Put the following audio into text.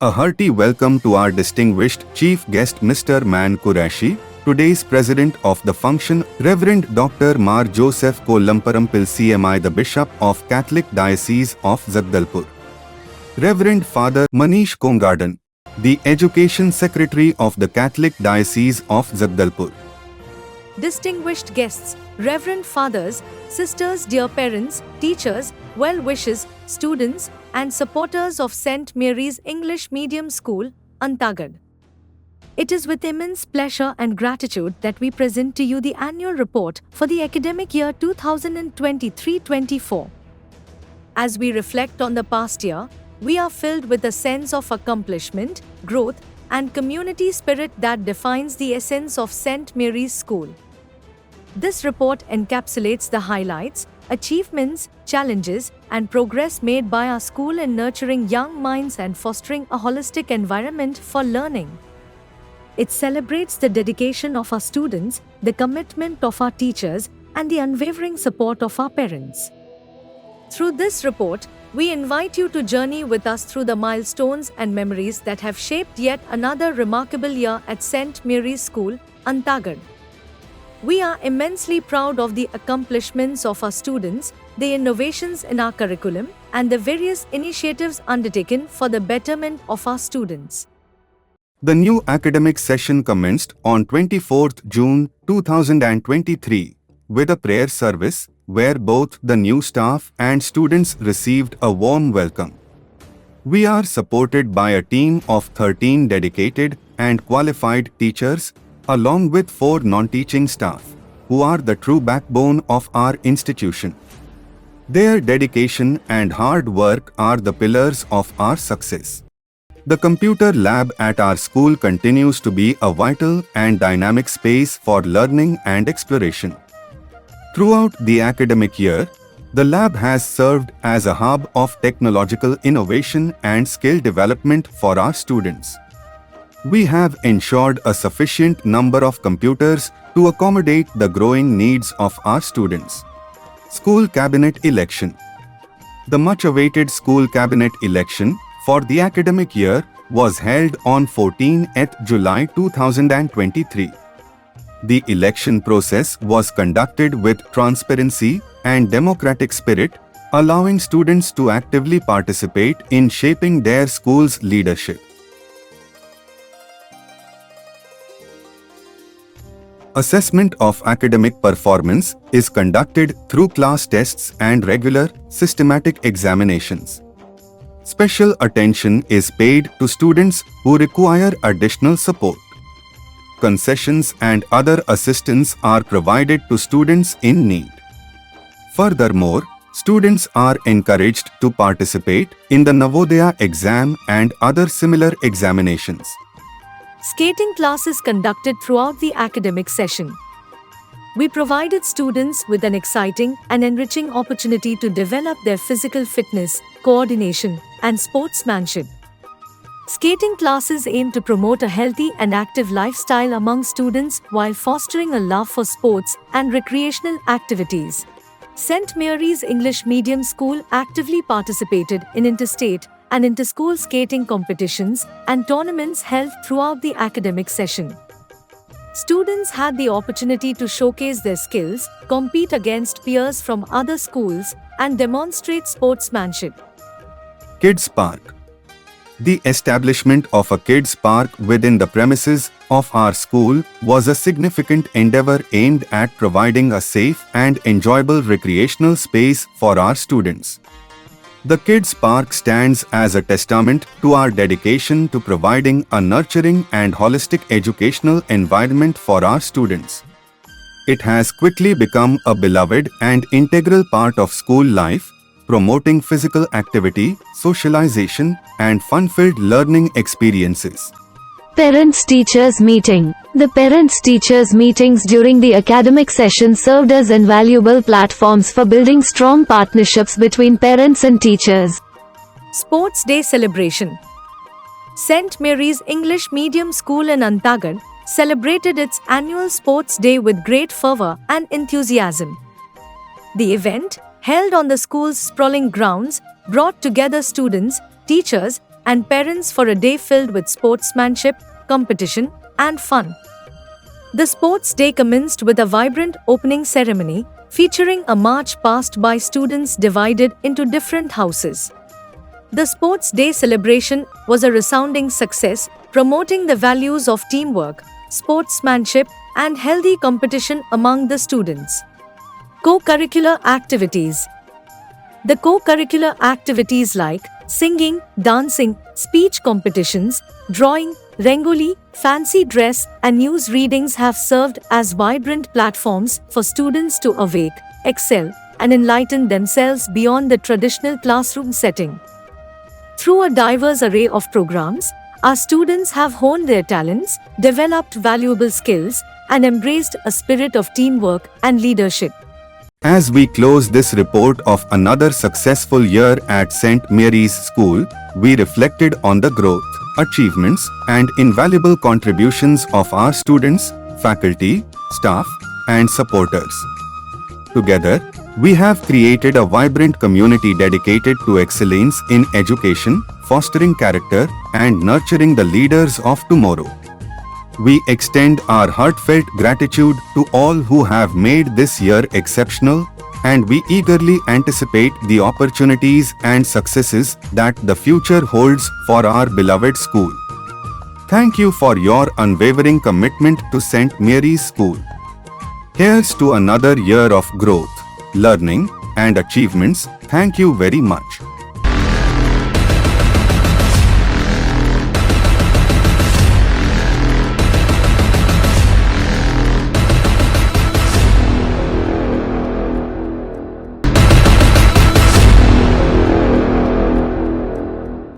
A hearty welcome to our distinguished chief guest Mr. Man Qureshi, today's president of the function, Reverend Dr. Mar Joseph Kollamparampil CMI, the Bishop of Catholic Diocese of Jagdalpur. Reverend Father Manish Kongadan, the Education Secretary of the Catholic Diocese of Jagdalpur. Distinguished guests, Reverend Fathers, Sisters, dear parents, teachers, well-wishers, students, and supporters of St. Mary's English Medium School, Antagad. It is with immense pleasure and gratitude that we present to you the annual report for the academic year 2023-24. As we reflect on the past year, we are filled with a sense of accomplishment, growth, and community spirit that defines the essence of St. Mary's School. This report encapsulates the highlights, achievements, challenges, and progress made by our school in nurturing young minds and fostering a holistic environment for learning. It celebrates the dedication of our students, the commitment of our teachers, and the unwavering support of our parents. Through this report, we invite you to journey with us through the milestones and memories that have shaped yet another remarkable year at St. Mary's School, Antagad. We are immensely proud of the accomplishments of our students, the innovations in our curriculum, and the various initiatives undertaken for the betterment of our students. The new academic session commenced on 24th June 2023 with a prayer service where both the new staff and students received a warm welcome. We are supported by a team of 13 dedicated and qualified teachers along with 4 non-teaching staff, who are the true backbone of our institution. Their dedication and hard work are the pillars of our success. The computer lab at our school continues to be a vital and dynamic space for learning and exploration. Throughout the academic year, the lab has served as a hub of technological innovation and skill development for our students. We have ensured a sufficient number of computers to accommodate the growing needs of our students. School Cabinet Election. The much-awaited School Cabinet Election for the academic year was held on 14th July 2023. The election process was conducted with transparency and democratic spirit, allowing students to actively participate in shaping their school's leadership. Assessment of academic performance is conducted through class tests and regular, systematic examinations. Special attention is paid to students who require additional support. Concessions and other assistance are provided to students in need. Furthermore, students are encouraged to participate in the Navodaya exam and other similar examinations. Skating classes conducted throughout the academic session. We provided students with an exciting and enriching opportunity to develop their physical fitness, coordination, and sportsmanship. Skating classes aim to promote a healthy and active lifestyle among students while fostering a love for sports and recreational activities. St. Mary's English Medium School actively participated in interstate and inter-school skating competitions and tournaments held throughout the academic session. Students had the opportunity to showcase their skills, compete against peers from other schools, and demonstrate sportsmanship. Kids Park. The establishment of a kids park within the premises of our school was a significant endeavor aimed at providing a safe and enjoyable recreational space for our students. The Kids Park stands as a testament to our dedication to providing a nurturing and holistic educational environment for our students. It has quickly become a beloved and integral part of school life, promoting physical activity, socialization, and fun-filled learning experiences. Parents-Teachers Meeting. The Parents-Teachers Meetings during the academic session served as invaluable platforms for building strong partnerships between parents and teachers. Sports Day Celebration. St. Mary's English Medium School in Antagad celebrated its annual Sports Day with great fervor and enthusiasm. The event, held on the school's sprawling grounds, brought together students, teachers, and parents for a day filled with sportsmanship, competition, and fun. The sports day commenced with a vibrant opening ceremony featuring a march past by students divided into different houses. The sports day celebration was a resounding success, promoting the values of teamwork, sportsmanship, and healthy competition among the students. Co-curricular activities. The co-curricular activities like singing, dancing, speech competitions, drawing, rangoli, fancy dress, and news readings have served as vibrant platforms for students to awake, excel, and enlighten themselves beyond the traditional classroom setting. Through a diverse array of programs, our students have honed their talents, developed valuable skills, and embraced a spirit of teamwork and leadership. As we close this report of another successful year at St. Mary's School, we reflected on the growth, achievements, and invaluable contributions of our students, faculty, staff, and supporters. Together, we have created a vibrant community dedicated to excellence in education, fostering character, and nurturing the leaders of tomorrow. We extend our heartfelt gratitude to all who have made this year exceptional, and we eagerly anticipate the opportunities and successes that the future holds for our beloved school. Thank you for your unwavering commitment to St. Mary's School. Here's to another year of growth, learning, and achievements. Thank you very much.